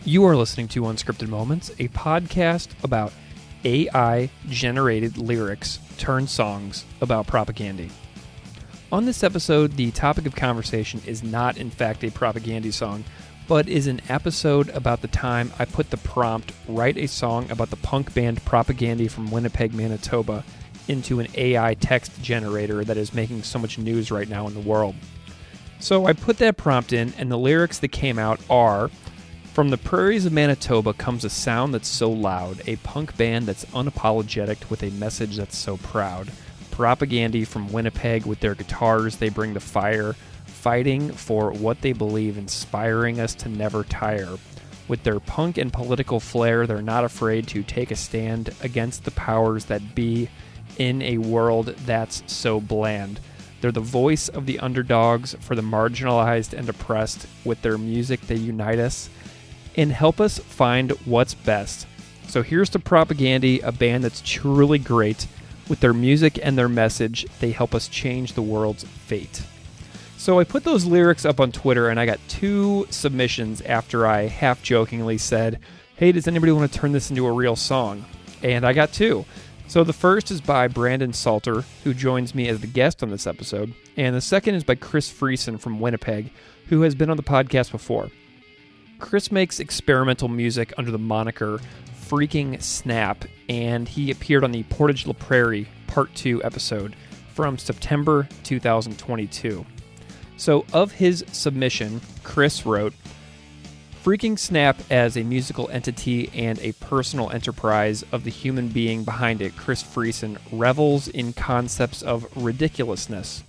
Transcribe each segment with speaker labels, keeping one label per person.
Speaker 1: You are listening to Unscripted Moments, a podcast about AI-generated lyrics turned songs about propaganda. On this episode, the topic of conversation is not, in fact, a propaganda song, but is an episode about the time I put the prompt, write a song about the punk band Propaganda from Winnipeg, Manitoba, into an AI text generator that is making so much news right now in the world. So I put that prompt in, and the lyrics that came out are, "From the Prairies of Manitoba comes a sound that's so loud, a punk band that's unapologetic with a message that's so proud. Propaganda from Winnipeg with their guitars, they bring the fire, fighting for what they believe, inspiring us to never tire. With their punk and political flair, they're not afraid to take a stand against the powers that be in a world that's so bland. They're the voice of the underdogs for the marginalized and oppressed. With their music, they unite us and help us find what's best. So here's to Propaganda, a band that's truly great. With their music and their message, they help us change the world's fate." So I put those lyrics up on Twitter, and I got 2 submissions after I half-jokingly said, "Hey, does anybody want to turn this into a real song?" And I got 2. So the first is by Brandon Salter, who joins me as the guest on this episode, and the second is by Chris Friesen from Winnipeg, who has been on the podcast before. Chris makes experimental music under the moniker Freaking Snap, and he appeared on the Portage La Prairie Part 2 episode from September 2022. So of his submission, Chris wrote, "Freaking Snap as a musical entity and a personal enterprise of the human being behind it, Chris Friesen revels in concepts of ridiculousness.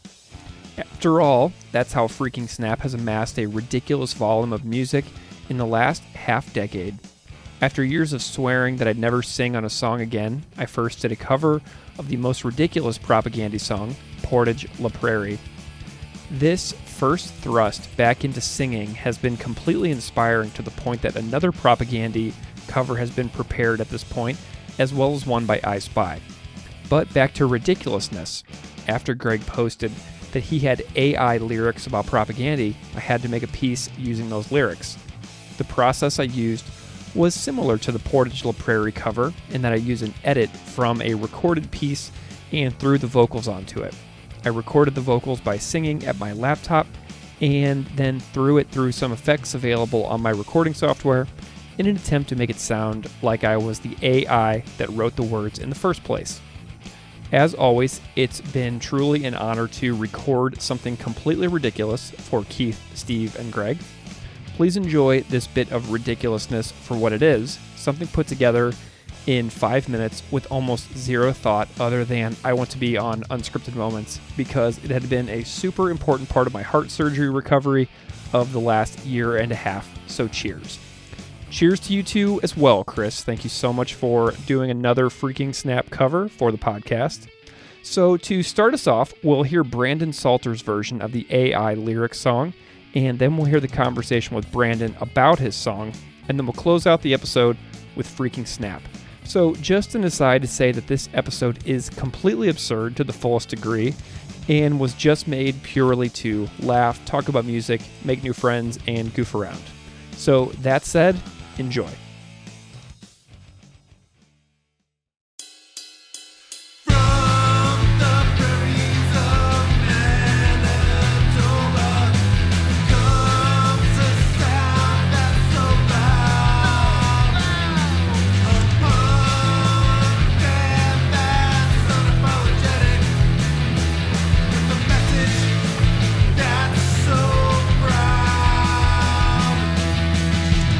Speaker 1: After all, that's how Freaking Snap has amassed a ridiculous volume of music in the last half-decade. After years of swearing that I'd never sing on a song again, I first did a cover of the most ridiculous propaganda song, Portage La Prairie. This first thrust back into singing has been completely inspiring to the point that another propaganda cover has been prepared at this point, as well as one by I Spy. But back to ridiculousness. After Greg posted that he had AI lyrics about propaganda, I had to make a piece using those lyrics. The process I used was similar to the Portage La Prairie cover in that I used an edit from a recorded piece and threw the vocals onto it. I recorded the vocals by singing at my laptop and then threw it through some effects available on my recording software in an attempt to make it sound like I was the AI that wrote the words in the first place. As always, it's been truly an honor to record something completely ridiculous for Keith, Steve, and Greg. Please enjoy this bit of ridiculousness for what it is, something put together in 5 minutes with almost zero thought other than I want to be on Unscripted Moments because it had been a super important part of my heart surgery recovery of the last year and a half, so cheers. Cheers to you too as well, Chris. Thank you so much for doing another Freaking Snap cover for the podcast. So to start us off, we'll hear Brandon Salter's version of the AI lyrics song, and then we'll hear the conversation with Brandon about his song, and then we'll close out the episode with Freaking Snap. So just an aside to say that this episode is completely absurd to the fullest degree and was just made purely to laugh, talk about music, make new friends, and goof around. So that said, enjoy.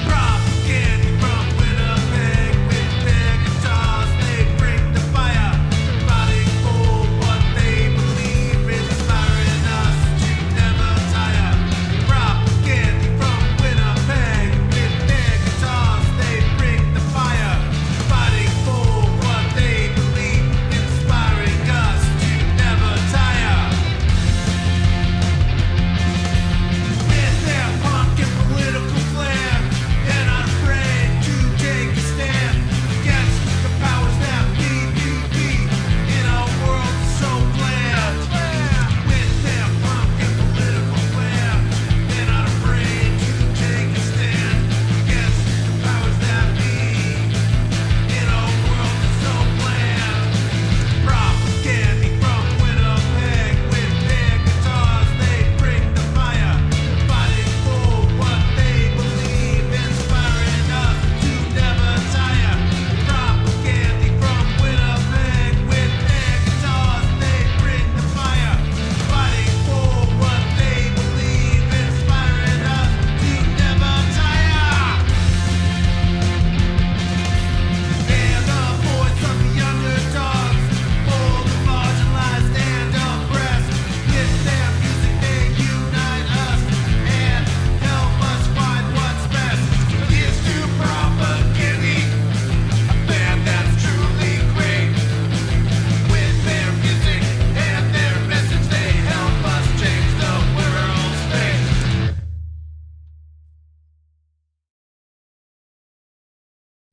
Speaker 2: Propaganda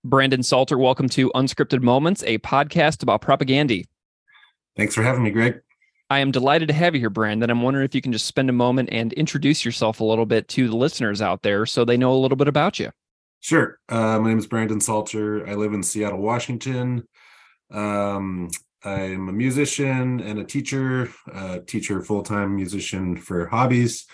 Speaker 1: Brandon Salter, welcome to Unscripted Moments, a podcast about propaganda.
Speaker 2: Thanks for having me, Greg.
Speaker 1: I am delighted to have you here, Brandon. I'm wondering if you can just spend a moment and introduce yourself a little bit to the listeners out there so they know a little bit about you.
Speaker 2: Sure. My name is Brandon Salter. I live in Seattle, Washington. I'm a musician and a teacher, full-time musician for hobbies.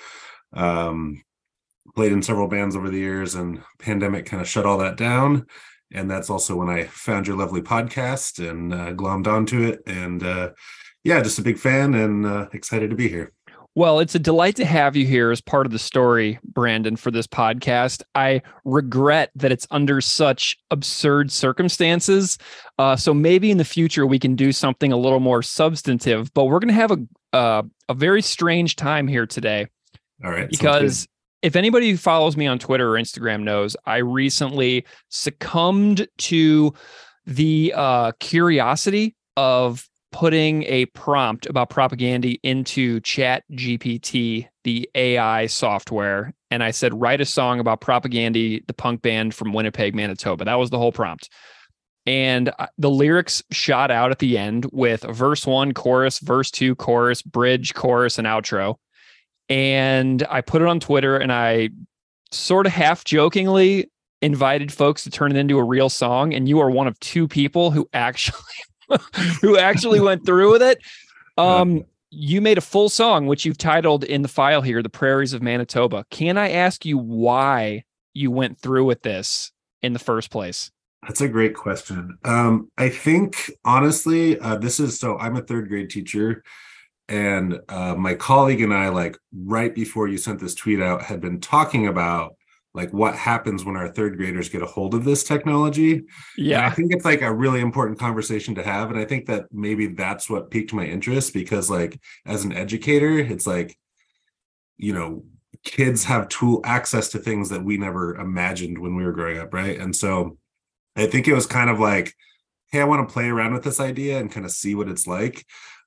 Speaker 2: Played in several bands over the years, and pandemic kind of shut all that down. And that's also when I found your lovely podcast and glommed onto it. And just a big fan and excited to be here.
Speaker 1: Well, it's a delight to have you here as part of the story, Brandon, for this podcast. I regret that it's under such absurd circumstances. So maybe in the future we can do something a little more substantive, but we're going to have a very strange time here today.
Speaker 2: All right.
Speaker 1: Because if anybody who follows me on Twitter or Instagram knows, I recently succumbed to the curiosity of putting a prompt about propaganda into Chat GPT, the AI software. And I said, write a song about propaganda, the punk band from Winnipeg, Manitoba. That was the whole prompt. And the lyrics shot out at the end with verse 1, chorus, verse 2, chorus, bridge, chorus, and outro. And I put it on Twitter, and I sort of half jokingly invited folks to turn it into a real song. And you are one of two people who actually went through with it. You made a full song, which you've titled in the file here, The Prairies of Manitoba. Can I ask you why you went through with this in the first place?
Speaker 2: That's a great question. I think, honestly, I'm a third grade teacher. And my colleague and I, like right before you sent this tweet out, had been talking about like what happens when our third graders get a hold of this technology.
Speaker 1: Yeah.
Speaker 2: And I think it's like a really important conversation to have. And I think that maybe that's what piqued my interest, because like as an educator, it's like, kids have access to things that we never imagined when we were growing up. Right. And so I think it was kind of like, hey, I want to play around with this idea and kind of see what it's like.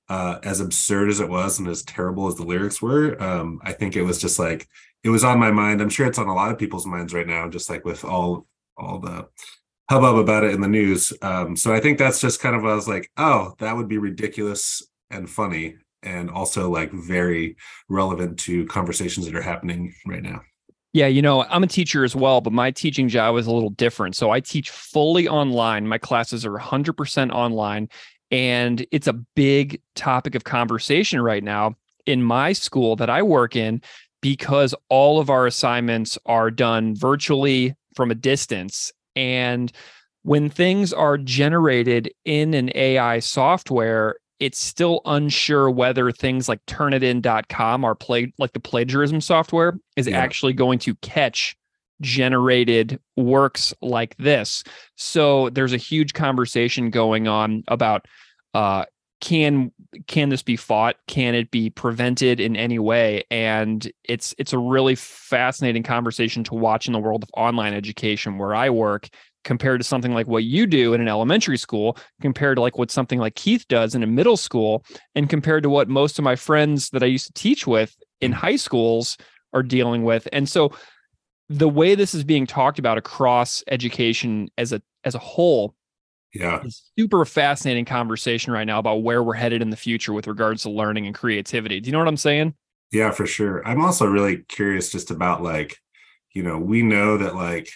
Speaker 2: As absurd as it was and as terrible as the lyrics were, I think it was just like, it was on my mind. I'm sure it's on a lot of people's minds right now, just like with all the hubbub about it in the news. So I think that's just kind of, I was like, oh, that would be ridiculous and funny, and also like very relevant to conversations that are happening right now.
Speaker 1: Yeah, I'm a teacher as well, but my teaching job is a little different. So I teach fully online. My classes are 100% online. And it's a big topic of conversation right now in my school that I work in, because all of our assignments are done virtually from a distance. And when things are generated in an AI software, it's still unsure whether things like Turnitin.com, like the plagiarism software, is actually going to catch generated works like this. So there's a huge conversation going on about can this be fought? Can it be prevented in any way? And it's a really fascinating conversation to watch in the world of online education where I work, compared to something like what you do in an elementary school, compared to like what something like Keith does in a middle school, and compared to what most of my friends that I used to teach with in high schools are dealing with. And so the way this is being talked about across education as a whole, it's super fascinating conversation right now about where we're headed in the future with regards to learning and creativity. Do you know what I'm saying?
Speaker 2: Yeah, for sure. I'm also really curious just about like, we know that like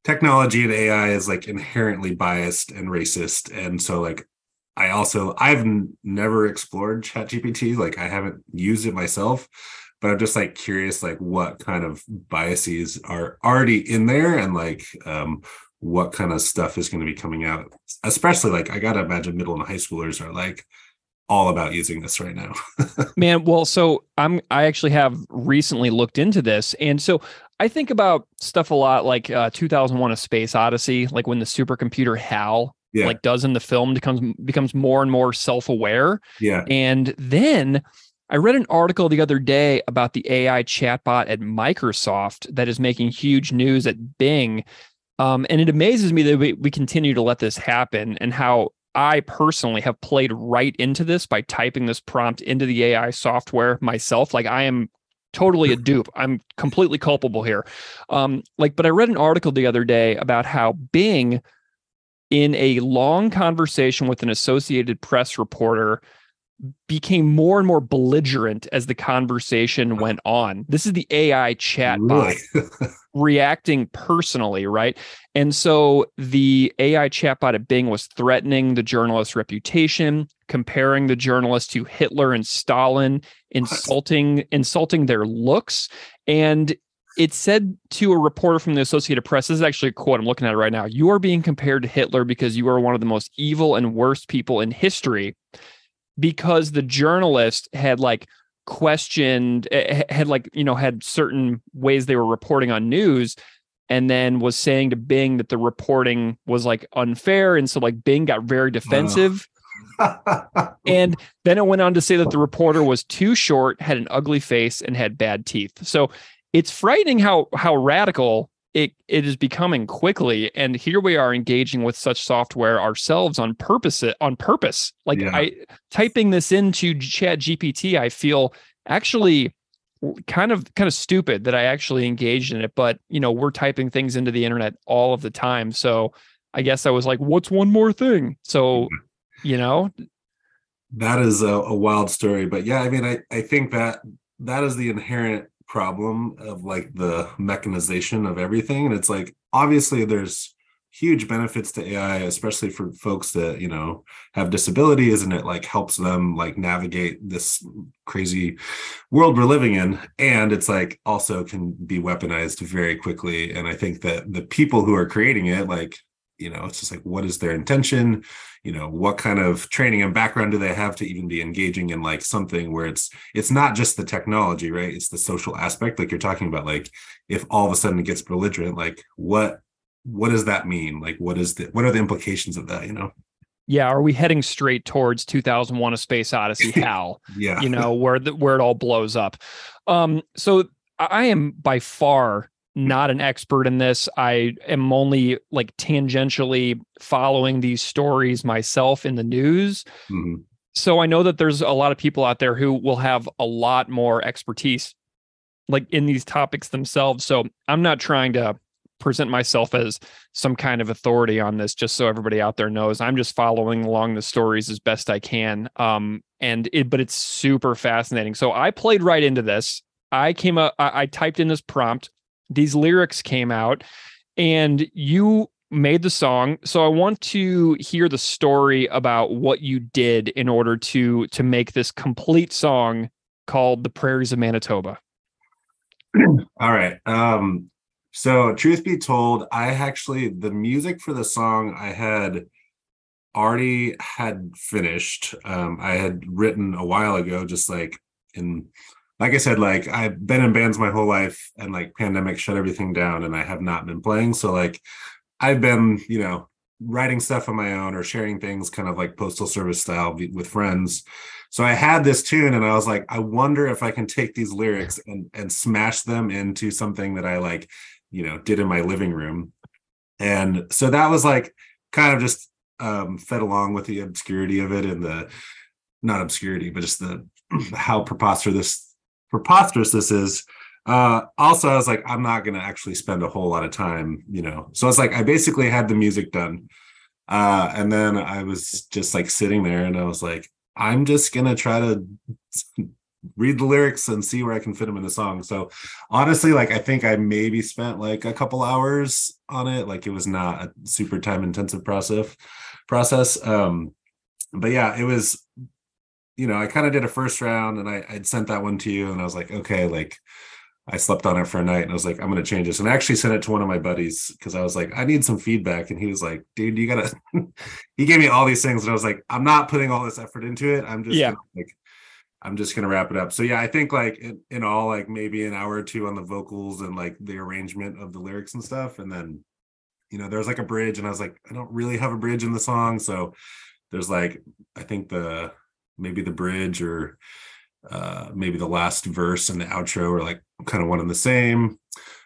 Speaker 2: technology and AI is like inherently biased and racist. And so like, I've never explored ChatGPT. Like I haven't used it myself, but I'm just like curious, like what kind of biases are already in there, and like, what kind of stuff is going to be coming out, especially like I got to imagine middle and high schoolers are like all about using this right now.
Speaker 1: Man, well, so I actually have recently looked into this. And so I think about stuff a lot like 2001: A Space Odyssey, like when the supercomputer HAL like does in the film becomes more and more self-aware.
Speaker 2: Yeah.
Speaker 1: And then I read an article the other day about the AI chatbot at Microsoft that is making huge news at Bing. And it amazes me that we continue to let this happen, and how I personally have played right into this by typing this prompt into the AI software myself. Like I am totally a dupe. I'm completely culpable here. But I read an article the other day about how Bing, in a long conversation with an Associated Press reporter, became more and more belligerent as the conversation went on. This is the AI chatbot
Speaker 2: Really?
Speaker 1: reacting personally, right? And so the AI chatbot at Bing was threatening the journalist's reputation, comparing the journalist to Hitler and Stalin, insulting their looks. And it said to a reporter from the Associated Press, this is actually a quote, I'm looking at it right now: "You are being compared to Hitler because you are one of the most evil and worst people in history," because the journalist had questioned, had certain ways they were reporting on news, and then was saying to Bing that the reporting was unfair. And so Bing got very defensive. And then it went on to say that the reporter was too short, had an ugly face, and had bad teeth. So it's frightening how radical it is becoming quickly. And here we are engaging with such software ourselves on purpose. I typing this into Chat GPT, I feel actually kind of stupid that I actually engaged in it. But we're typing things into the internet all of the time. So I guess I was like, what's one more thing? So,
Speaker 2: that is a wild story. But yeah, I mean, I think that is the inherent problem of the mechanization of everything. And it's obviously there's huge benefits to AI, especially for folks that have disabilities, and it helps them navigate this crazy world we're living in. And it's also can be weaponized very quickly. And I think that the people who are creating it, it's just what is their intention? What kind of training and background do they have to even be engaging in something where it's not just the technology, right? It's the social aspect, you're talking about. If all of a sudden it gets belligerent, what does that mean? What are the implications of that?
Speaker 1: Yeah, are we heading straight towards 2001: A Space Odyssey, Hal?
Speaker 2: Yeah.
Speaker 1: Where it all blows up. So I am by far not an expert in this. I am only tangentially following these stories myself in the news.
Speaker 2: Mm-hmm.
Speaker 1: So I know that there's a lot of people out there who will have a lot more expertise in these topics themselves. So I'm not trying to present myself as some kind of authority on this, just so everybody out there knows. I'm just following along the stories as best I can. But it's super fascinating. So I played right into this. I typed in this prompt. These lyrics came out, and you made the song. So I want to hear the story about what you did in order to make this complete song called "The Prairies of Manitoba."
Speaker 2: All right. So truth be told, the music for the song I had already finished. I had written a while ago, just like I said, I've been in bands my whole life, and pandemic shut everything down, and I have not been playing. So I've been, writing stuff on my own or sharing things kind of postal service style with friends. So I had this tune, and I was I wonder if I can take these lyrics and smash them into something that I did in my living room. And so that was kind of just fed along with the obscurity of it, and not obscurity, but just how preposterous this is. Also, I was I'm not going to actually spend a whole lot of time, so it's I basically had the music done. And then I was just sitting there, and I was I'm just going to try to read the lyrics and see where I can fit them in the song. So honestly, I think I maybe spent a couple hours on it. It was not a super time intensive process. But yeah, it was, I kind of did a first round, and I'd sent that one to you, and I was okay, I slept on it for a night, and I was I'm going to change this. And I actually sent it to one of my buddies, because I was I need some feedback. And he was dude, you gotta, he gave me all these things, and I was I'm not putting all this effort into it. I'm just going to wrap it up. So yeah, I think in all, maybe an hour or two on the vocals and the arrangement of the lyrics and stuff. And then, there's a bridge, and I was I don't really have a bridge in the song. So there's I think maybe the bridge, or maybe the last verse and the outro are kind of one and the same.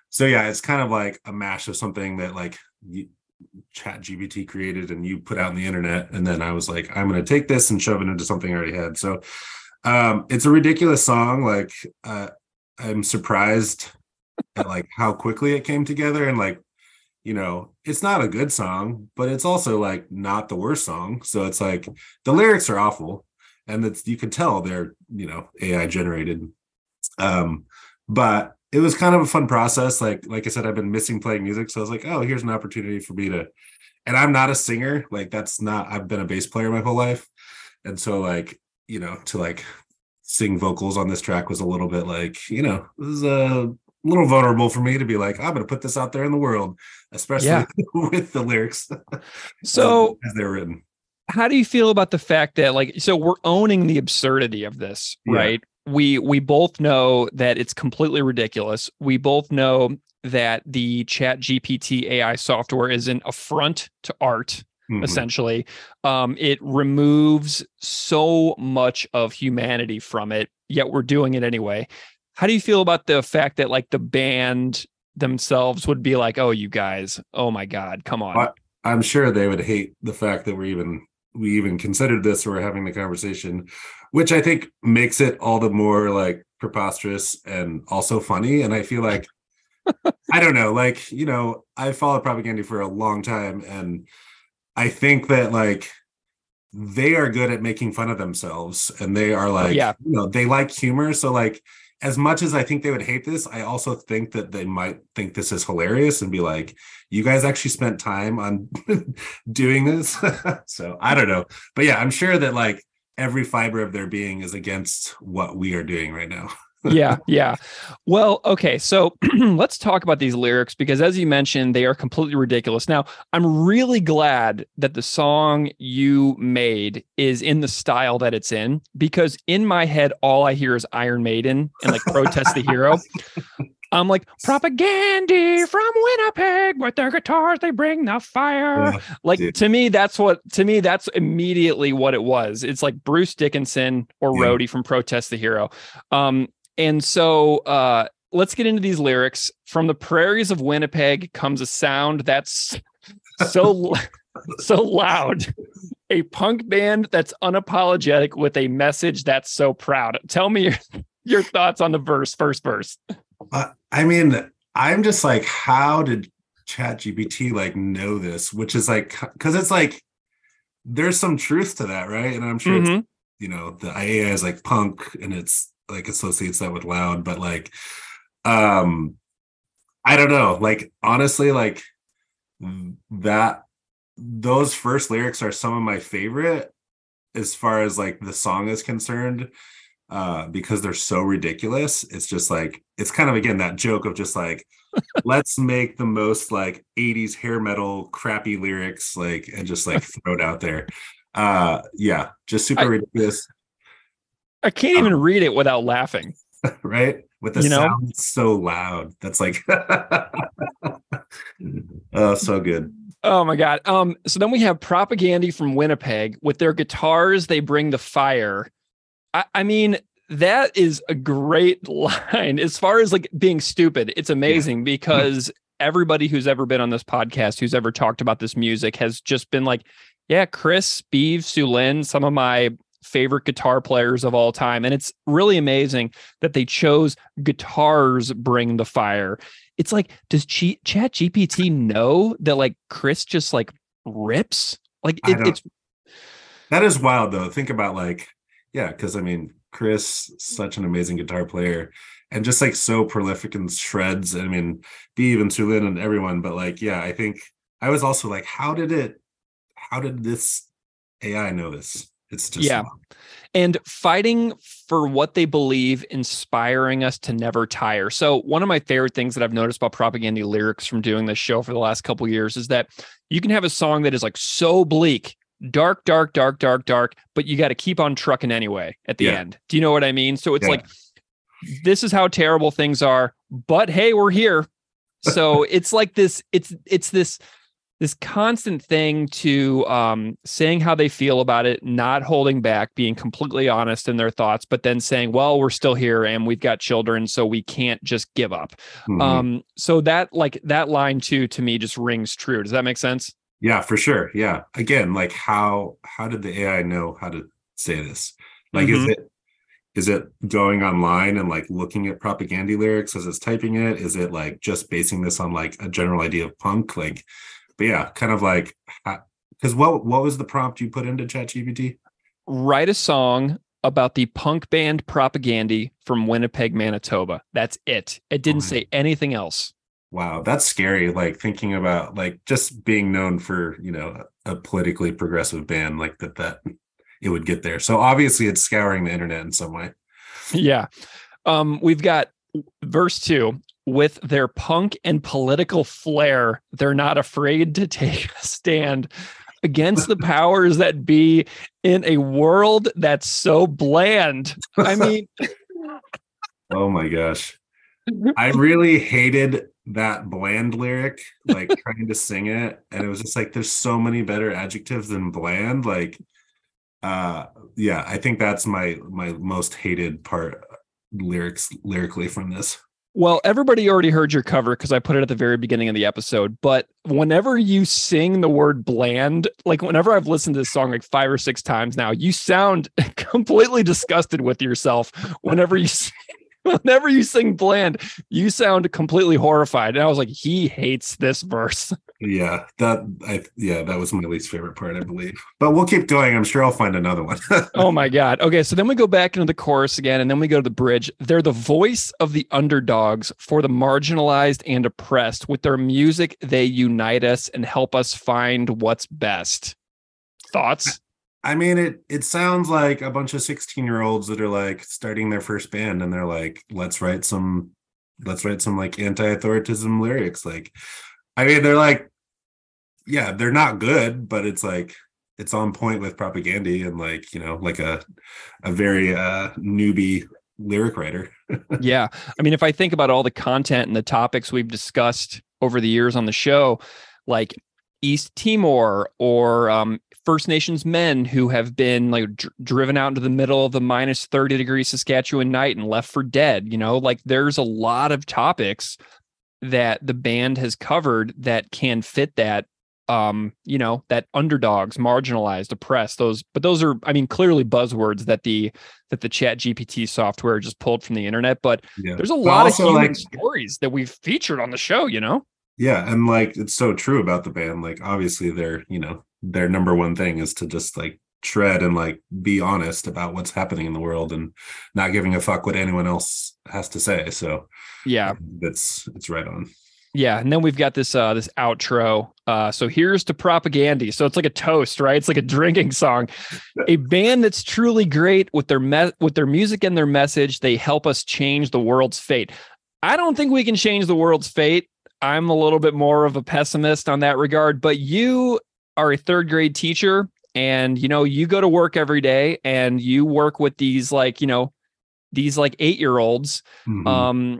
Speaker 2: So yeah, it's kind of a mash of something that Chat GPT created and you put out on the internet. And then I was I'm going to take this and shove it into something I already had. So it's a ridiculous song. I'm surprised at like how quickly it came together. And like, it's not a good song, but it's also like not the worst song. So it's like the lyrics are awful, and you can tell they're, AI generated. But it was kind of a fun process. Like I said, I've been missing playing music. So I was like, oh, here's an opportunity for me to, and I'm not a singer. Like I've been a bass player my whole life. And so like, to like sing vocals on this track was a little bit like, this is a little vulnerable for me to be like, I'm going to put this out there in the world, especially with the lyrics
Speaker 1: So
Speaker 2: as they're written.
Speaker 1: how do you feel about the fact that so we're owning the absurdity of this, right? We both know that it's completely ridiculous. We both know that the Chat GPT AI software is an affront to art. Essentially, it removes so much of humanity from it, yet we're doing it anyway. How do you feel about the fact that like the band themselves would be like, oh, you guys, oh my God, come on.
Speaker 2: I'm sure they would hate the fact that we even considered this or we're having the conversation, which I think makes it all the more like preposterous and also funny. And I feel like, I don't know, like, I followed Propaganda for a long time, and I think that like they are good at making fun of themselves, and they are like, they like humor. So like, as much as I think they would hate this, I also think that they might think this is hilarious and be like, you guys actually spent time on doing this. So I don't know. But yeah, I'm sure that like every fiber of their being is against what we are doing right now.
Speaker 1: Yeah. Well, okay. So let's talk about these lyrics, because as you mentioned, they are completely ridiculous. Now, I'm really glad that the song you made is in the style that it's in, because in my head, all I hear is Iron Maiden and like Protest the Hero. I'm like, Propaganda from Winnipeg, with their guitars, they bring the fire.
Speaker 2: Yeah,
Speaker 1: like
Speaker 2: dude.
Speaker 1: to me, that's immediately what it was. It's like Bruce Dickinson or Rhodey from Protest the Hero. And so let's get into these lyrics. From the prairies of Winnipeg comes a sound that's so loud. A punk band that's unapologetic with a message that's so proud. Tell me your thoughts on the first verse.
Speaker 2: I mean, I'm just like, how did ChatGPT like know this? Which is like, because it's like, there's some truth to that, right? And I'm sure it's, the AI is like punk, and it's like associates that with loud, but like, I don't know, like honestly, like those first lyrics are some of my favorite as far as like the song is concerned, because they're so ridiculous. It's just like, it's kind of, again, that joke of just like, let's make the most like 80s hair metal crappy lyrics, like, and just like throw it out there. Just super ridiculous.
Speaker 1: I can't even read it without laughing.
Speaker 2: Right? With the sound so loud. That's like, oh, so good.
Speaker 1: Oh my God. So then we have Propaganda from Winnipeg. With their guitars, they bring the fire. I mean, that is a great line. As far as like being stupid, it's amazing because everybody who's ever been on this podcast, who's ever talked about this music, has just been like, yeah, Chris, Beeve, Sulin, some of my favorite guitar players of all time. And it's really amazing that they chose guitars bring the fire. It's like, does Chat GPT know that like Chris just like rips? Like it's
Speaker 2: that is wild though. Think about like, because I mean, Chris, such an amazing guitar player and just like so prolific in shreds. I mean, Beeve and Sulin and everyone, but like, I think I was also like, how did this AI know this? It's just wild.
Speaker 1: And fighting for what they believe, inspiring us to never tire. So one of my favorite things that I've noticed about Propaganda lyrics from doing this show for the last couple of years is that you can have a song that is like so bleak, dark, but you got to keep on trucking anyway at the end. Do you know what I mean? So it's like, this is how terrible things are, but hey, we're here. So it's like this, it's this constant thing to saying how they feel about it, not holding back, being completely honest in their thoughts, but then saying, well, we're still here and we've got children, so we can't just give up. So that line too, to me, just rings true. Does that make sense?
Speaker 2: Yeah, for sure. Yeah. Again, like how did the AI know how to say this? Like, Is it going online and like looking at propaganda lyrics as it's typing it? Is it like just basing this on like a general idea of punk? Like, but yeah, kind of like, because what was the prompt you put into ChatGPT?
Speaker 1: Write a song about the punk band Propaganda from Winnipeg, Manitoba. That's it. It
Speaker 2: Oh
Speaker 1: didn't
Speaker 2: man,
Speaker 1: say anything else.
Speaker 2: wow, that's scary. Like thinking about like just being known for, a politically progressive band like that it would get there. So obviously it's scouring the internet in some way.
Speaker 1: Yeah. We've got verse 2. With their punk and political flair, they're not afraid to take a stand against the powers that be in a world that's so bland. I mean,
Speaker 2: Oh my gosh. I really hated that bland lyric, like trying to sing it. And it was just like, there's so many better adjectives than bland. Like, yeah, I think that's my most hated part lyrically from this.
Speaker 1: well, everybody already heard your cover because I put it at the very beginning of the episode. But whenever you sing the word bland, like whenever I've listened to this song like 5 or 6 times now, you sound completely disgusted with yourself. Whenever you sing bland, you sound completely horrified. And I was like, he hates this verse.
Speaker 2: Yeah, that was my least favorite part, I believe. But we'll keep going. I'm sure I'll find another one.
Speaker 1: Oh my God. Okay. So then we go back into the chorus again, and then we go to the bridge. They're the voice of the underdogs for the marginalized and oppressed. With their music, they unite us and help us find what's best. Thoughts?
Speaker 2: I mean, it sounds like a bunch of 16-year-olds that are like starting their first band and they're like, let's write some like anti-authoritism lyrics. Like, I mean, they're like, yeah, they're not good, but it's like it's on point with propaganda and like, like a very newbie lyric writer.
Speaker 1: Yeah. I mean, if I think about all the content and the topics we've discussed over the years on the show, like East Timor or First Nations men who have been like driven out into the middle of the minus 30 degree Saskatchewan night and left for dead, like there's a lot of topics that the band has covered that can fit that that underdogs, marginalized, oppressed, those are, I mean, clearly buzzwords that the chat GPT software just pulled from the internet, but
Speaker 2: Yeah.
Speaker 1: there's a
Speaker 2: But
Speaker 1: lot of
Speaker 2: also
Speaker 1: human
Speaker 2: like,
Speaker 1: stories that we've featured on the show.
Speaker 2: yeah, and like it's so true about the band. Like obviously their number one thing is to just like shred and like be honest about what's happening in the world and not giving a fuck what anyone else has to say. So
Speaker 1: Yeah.
Speaker 2: it's right on.
Speaker 1: Yeah, and then we've got this this outro. So here's to propaganda. So it's like a toast, right? It's like a drinking song. A band that's truly great with their music and their message. They help us change the world's fate. I don't think we can change the world's fate. I'm a little bit more of a pessimist on that regard, but you are a third grade teacher and you go to work every day and you work with these like 8-year-olds.
Speaker 2: Mm-hmm.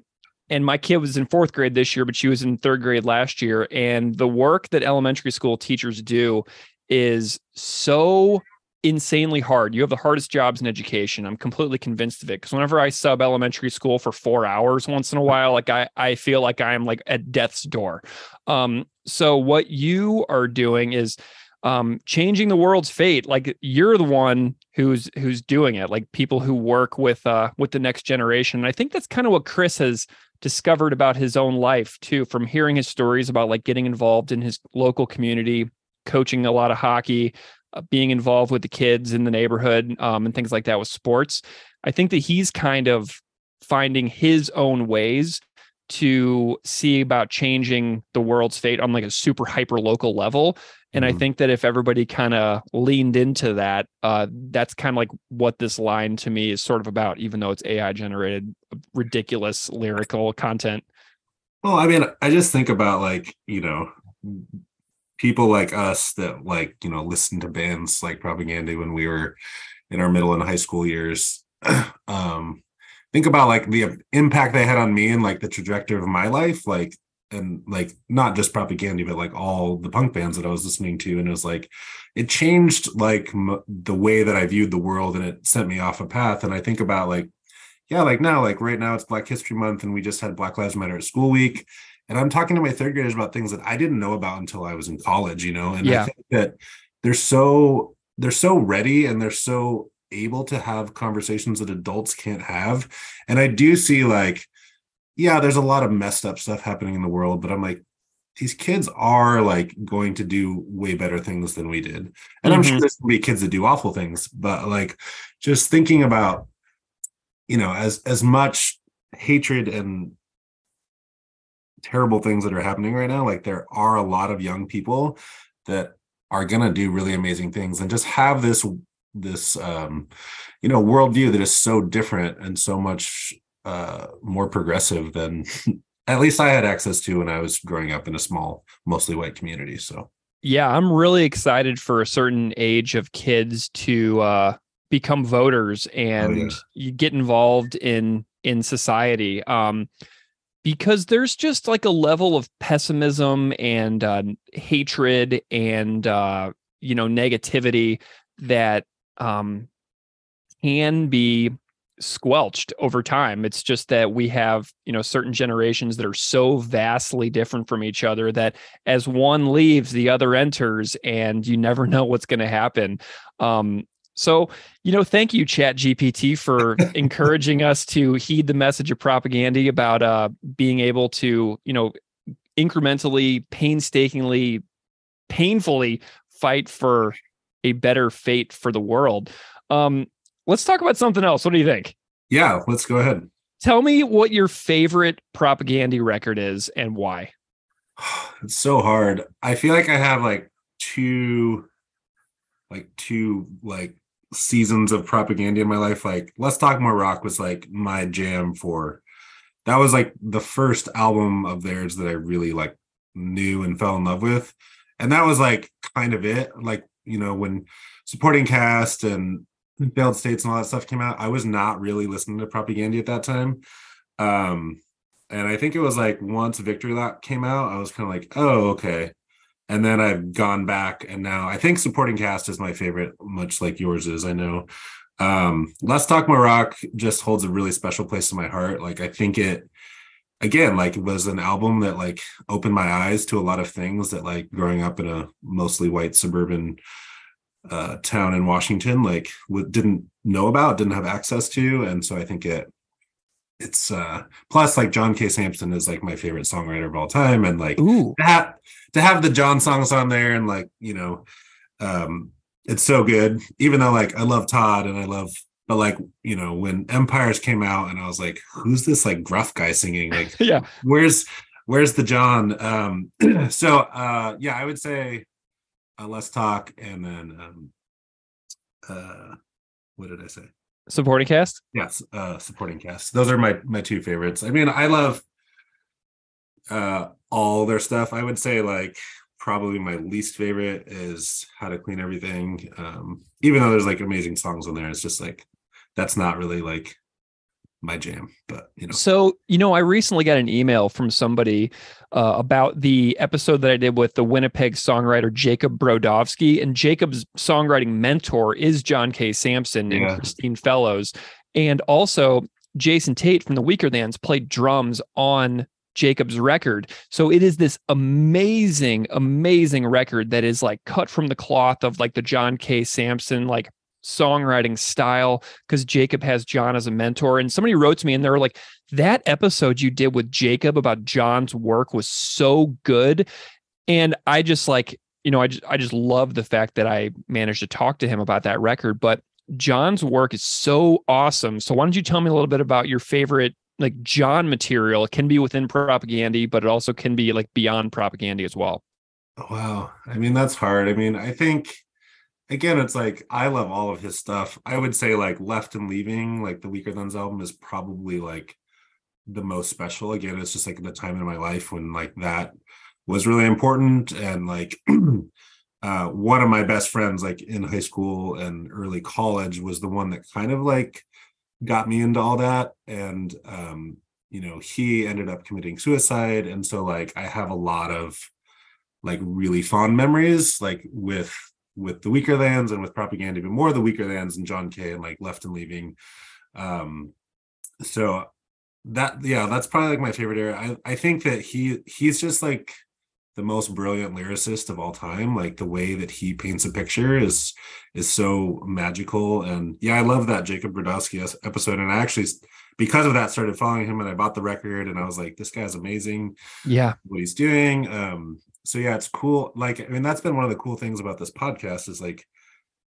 Speaker 1: And my kid was in fourth grade this year, but she was in third grade last year. And the work that elementary school teachers do is so insanely hard. You have the hardest jobs in education. I'm completely convinced of it. Because whenever I sub elementary school for 4 hours once in a while, like I feel like I am like at death's door. So what you are doing is changing the world's fate. Like you're the one who's doing it, like people who work with the next generation. And I think that's kind of what Chris has discovered about his own life too, from hearing his stories about like getting involved in his local community, coaching a lot of hockey, being involved with the kids in the neighborhood, and things like that with sports. I think that he's kind of finding his own ways to see about changing the world's fate on like a super hyper local level. And I think that if everybody kind of leaned into that, that's kind of like what this line to me is sort of about, even though it's AI generated, ridiculous lyrical content.
Speaker 2: Well, I mean, I just think about like, people like us that like, listen to bands like Propaganda when we were in our middle and high school years. Think about like the impact they had on me and like the trajectory of my life, like, and like not just Propaganda, but like all the punk bands that I was listening to. And it was like, it changed like the way that I viewed the world and it sent me off a path. And I think about like, yeah, like now, like right now it's Black History Month and we just had Black Lives Matter at school week. And I'm talking to my third graders about things that I didn't know about until I was in college, and
Speaker 1: Yeah.
Speaker 2: I think that they're so ready and they're so able to have conversations that adults can't have. And I do see like, yeah, there's a lot of messed up stuff happening in the world, but I'm like, these kids are like going to do way better things than we did. And I'm sure
Speaker 1: Hmm.
Speaker 2: there's gonna be kids that do awful things, but like just thinking about, as much hatred and terrible things that are happening right now, like there are a lot of young people that are gonna do really amazing things and just have this worldview that is so different and so much more progressive than at least I had access to when I was growing up in a small, mostly white community. So
Speaker 1: Yeah, I'm really excited for a certain age of kids to become voters
Speaker 2: oh yeah.
Speaker 1: and you get involved in society. Because there's just like a level of pessimism and hatred and negativity that um, can be squelched over time. It's just that we have, certain generations that are so vastly different from each other that as one leaves, the other enters, and you never know what's going to happen. So, thank you, Chat GPT, for encouraging us to heed the message of propaganda about being able to, incrementally, painstakingly, painfully fight for a better fate for the world. Um, let's talk about something else. What do you think?
Speaker 2: Yeah, let's go ahead.
Speaker 1: Tell me what your favorite propaganda record is and why.
Speaker 2: It's so hard. I feel like I have two seasons of propaganda in my life. Like Let's Talk More Rock was like my jam for that was like the first album of theirs that I really like knew and fell in love with. And that was like kind of it. Like, when supporting cast and failed states and all that stuff came out, I was not really listening to propaganda at that time. Um, and I think it was like once Victory Lap came out, I was kind of like, oh, okay. And then I've gone back and now I think supporting cast is my favorite, much like yours is, I know. Let's Talk More Rock just holds a really special place in my heart. Like I think it again, like it was an album that like opened my eyes to a lot of things that like growing up in a mostly white suburban town in Washington, like didn't know about, didn't have access to. And so I think it's plus like John K. Sampson is like my favorite songwriter of all time. And like
Speaker 1: Ooh,
Speaker 2: to have the John songs on there and like, um it's so good, even though like I love Todd and I love but like when Empires came out and I was like, who's this like gruff guy singing, like
Speaker 1: yeah.
Speaker 2: where's the John? So yeah, I would say Let's Talk and then what did I say?
Speaker 1: Supporting cast?
Speaker 2: Yes, supporting cast. Those are my two favorites. I mean, I love all their stuff. I would say like probably my least favorite is How to Clean Everything. Even though there's like amazing songs on there, it's just like that's not really like my jam. But
Speaker 1: So, I recently got an email from somebody about the episode that I did with the Winnipeg songwriter Jacob Brodowski. And Jacob's songwriting mentor is John K. Sampson and
Speaker 2: yeah.
Speaker 1: Christine Fellows. And also, Jason Tate from the Weakerthans played drums on Jacob's record. So it is this amazing, amazing record that is like cut from the cloth of like the John K. Sampson, like songwriting style, because Jacob has John as a mentor. And somebody wrote to me and they were like, that episode you did with Jacob about John's work was so good. And I just like, I just love the fact that I managed to talk to him about that record. But John's work is so awesome. So why don't you tell me a little bit about your favorite like John material? It can be within propaganda, but it also can be like beyond propaganda as well.
Speaker 2: Wow. I mean, that's hard. I mean, I think again, it's like I love all of his stuff. I would say like Left and Leaving, like the Weaker Thans album, is probably like the most special. Again, it's just like the time in my life when like that was really important. And like one of my best friends, like in high school and early college, was the one that kind of like got me into all that. And he ended up committing suicide. And so like I have a lot of like really fond memories, like with the Weaker Thans and with propaganda, but more the Weaker Thans and John Kay and like Left and Leaving. So that, yeah, that's probably like my favorite era. I think that he's just like the most brilliant lyricist of all time. Like the way that he paints a picture is so magical. And yeah, I love that Jacob Brodowski episode. And I actually, because of that, started following him, and I bought the record, and I was like, this guy's amazing.
Speaker 1: Yeah.
Speaker 2: What he's doing. So yeah, it's cool. Like, I mean, that's been one of the cool things about this podcast is like,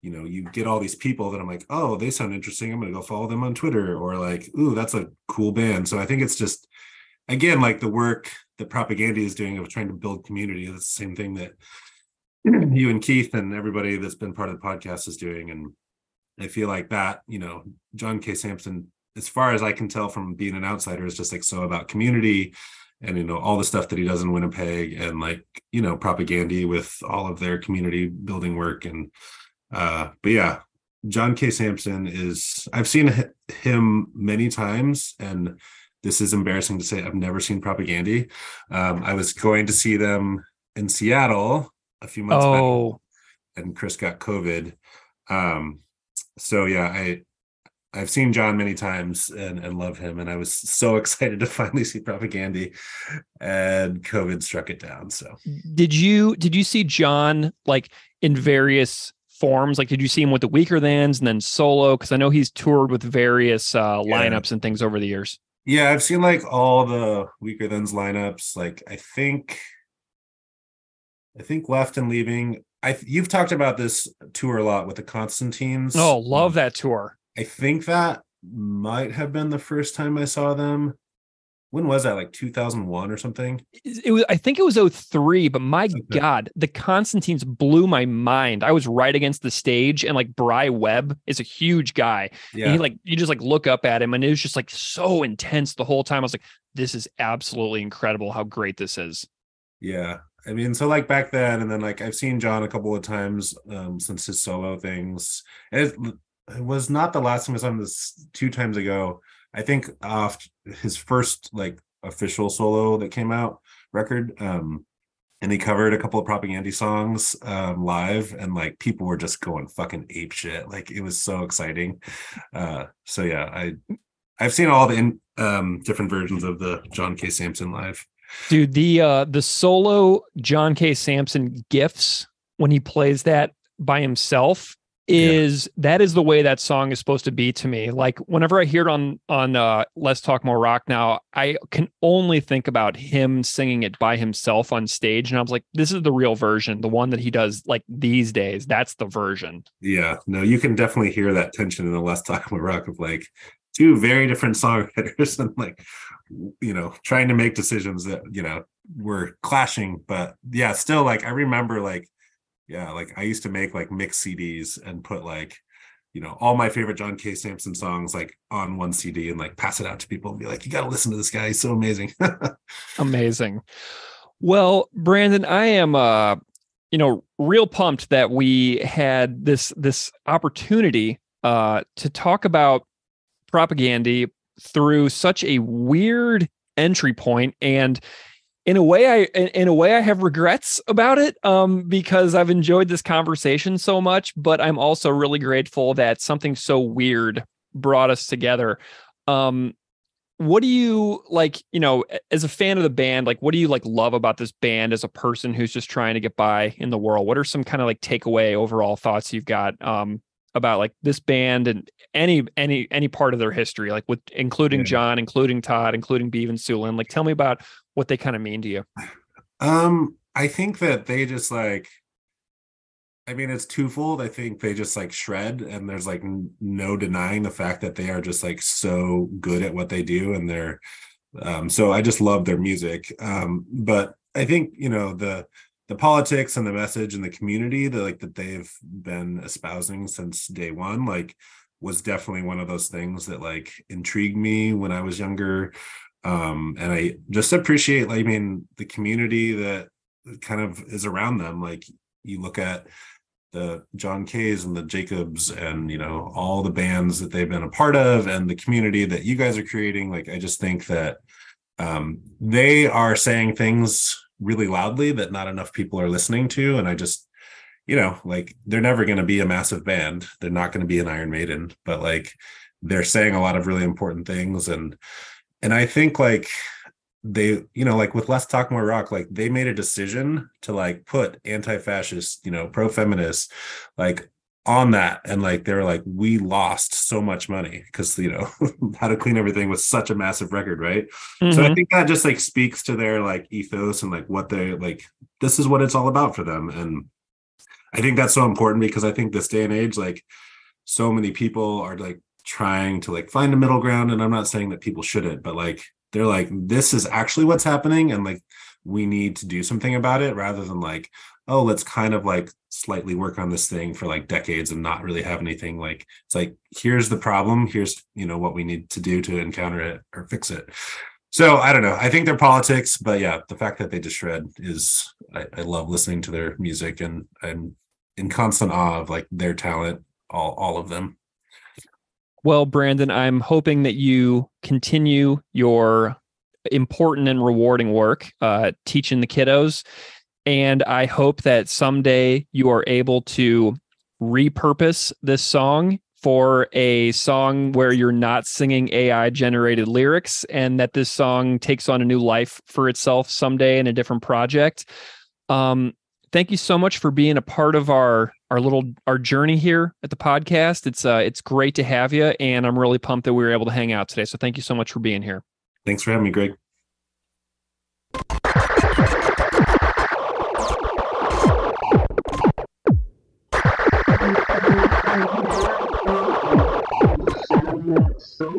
Speaker 2: you get all these people that I'm like, oh, they sound interesting, I'm gonna go follow them on Twitter, or like, ooh, that's a cool band. So I think it's just, again, like the work that Propaganda is doing of trying to build community. That's the same thing that you and Keith and everybody that's been part of the podcast is doing. And I feel like that, John K. Sampson, as far as I can tell from being an outsider, is just like so about community, and all the stuff that he does in Winnipeg, and like Propaganda with all of their community building work. And but yeah, John K. Sampson is, I've seen him many times, and this is embarrassing to say, I've never seen Propaganda. I was going to see them in Seattle a few months back, and Chris got COVID. So yeah, I've seen John many times and love him, and I was so excited to finally see Propaganda, and COVID struck it down. So
Speaker 1: did you see John like in various forms? Like, did you see him with the Weaker Thans and then solo? Because I know he's toured with various lineups and things over the years.
Speaker 2: Yeah, I've seen like all the Weaker Thans lineups. Like I think Left and Leaving. You've talked about this tour a lot with the Constantines.
Speaker 1: Oh, love that tour.
Speaker 2: I think that might have been the first time I saw them. When was that? Like 2001 or something?
Speaker 1: It was. I think it was 2003, but my God, the Constantines blew my mind. I was right against the stage, and like Bry Webb is a huge guy. Yeah. And you just like look up at him, and it was just like so intense the whole time. I was like, this is absolutely incredible how great this is. Yeah.
Speaker 2: I mean, so like back then, and then like I've seen John a couple of times since his solo things. It was not the last time I saw him, this 2 times ago. I think off his first like official solo that came out record, and he covered a couple of Propaganda songs live, and like people were just going fucking ape shit. Like it was so exciting. So yeah, I've seen all the different versions of the John K. Sampson live.
Speaker 1: Dude, the solo John K. Sampson gifts when he plays that by himself that is the way that song is supposed to be to me. Like whenever I hear it on Let's Talk More Rock Now, I can only think about him singing it by himself on stage, and I was like, this is the real version, the one that he does like these days. That's the version.
Speaker 2: Yeah, no, you can definitely hear that tension in the Let's Talk More Rock of like 2 very different songwriters and like trying to make decisions that were clashing. But yeah, still, like I remember like I used to make like mix CDs and put like all my favorite John K. Sampson songs like on one CD and like pass it out to people and be like, you got to listen to this guy, he's so amazing.
Speaker 1: Amazing. Well, Brandon, I am real pumped that we had this opportunity to talk about Propaganda through such a weird entry point, and in a way I have regrets about it because I've enjoyed this conversation so much, but I'm also really grateful that something so weird brought us together. What do you like, as a fan of the band, like what do you like love about this band as a person who's just trying to get by in the world? What are some kind of like takeaway overall thoughts you've got about like this band and any part of their history, like with including John, including Todd, including Beav and Sulin? Like tell me about what they kind of mean to you.
Speaker 2: I think that they just like, I mean, it's twofold. I think they just like shred, and there's like no denying the fact that they are just like so good at what they do, and they're so I just love their music. But I think the politics and the message and the community that they've been espousing since day one, like was definitely one of those things that like intrigued me when I was younger. And I just appreciate, like, I mean, the community that kind of is around them. Like you look at the John K's and the Jacobs and, all the bands that they've been a part of and the community that you guys are creating. Like, I just think that they are saying things really loudly that not enough people are listening to. And I just, like they're never going to be a massive band. They're not going to be an Iron Maiden, but like they're saying a lot of really important things. And I think like they, you know, like with Less Talk More Rock, like they made a decision to like put anti-fascist, you know, pro-feminist like on that, and like they were like, we lost so much money because, you know, How to Clean Everything was such a massive record, right? So I
Speaker 1: Mm-hmm.
Speaker 2: think that just like speaks to their like ethos and like what they like, this is what it's all about for them. And I think that's so important because I think this day and age, like so many people are like trying to like find a middle ground. And I'm not saying that people shouldn't, but like they're like, this is actually what's happening, and like we need to do something about it, rather than like, oh, let's kind of like slightly work on this thing for like decades and not really have anything. Like it's like, here's the problem, here's, you know, what we need to do to encounter it or fix it. So I don't know, I think they're politics, but yeah, the fact that they just shred is, I love listening to their music, and I'm in constant awe of like their talent, all of them.
Speaker 1: Well, Brandon, I'm hoping that you continue your important and rewarding work teaching the kiddos. And I hope that someday you are able to repurpose this song for a song where you're not singing AI generated lyrics, and that this song takes on a new life for itself someday in a different project. Thank you so much for being a part of our journey here at the podcast. It's great to have you, and I'm really pumped that we were able to hang out today. So thank you so much for being here.
Speaker 2: Thanks for having me, Greg.
Speaker 3: So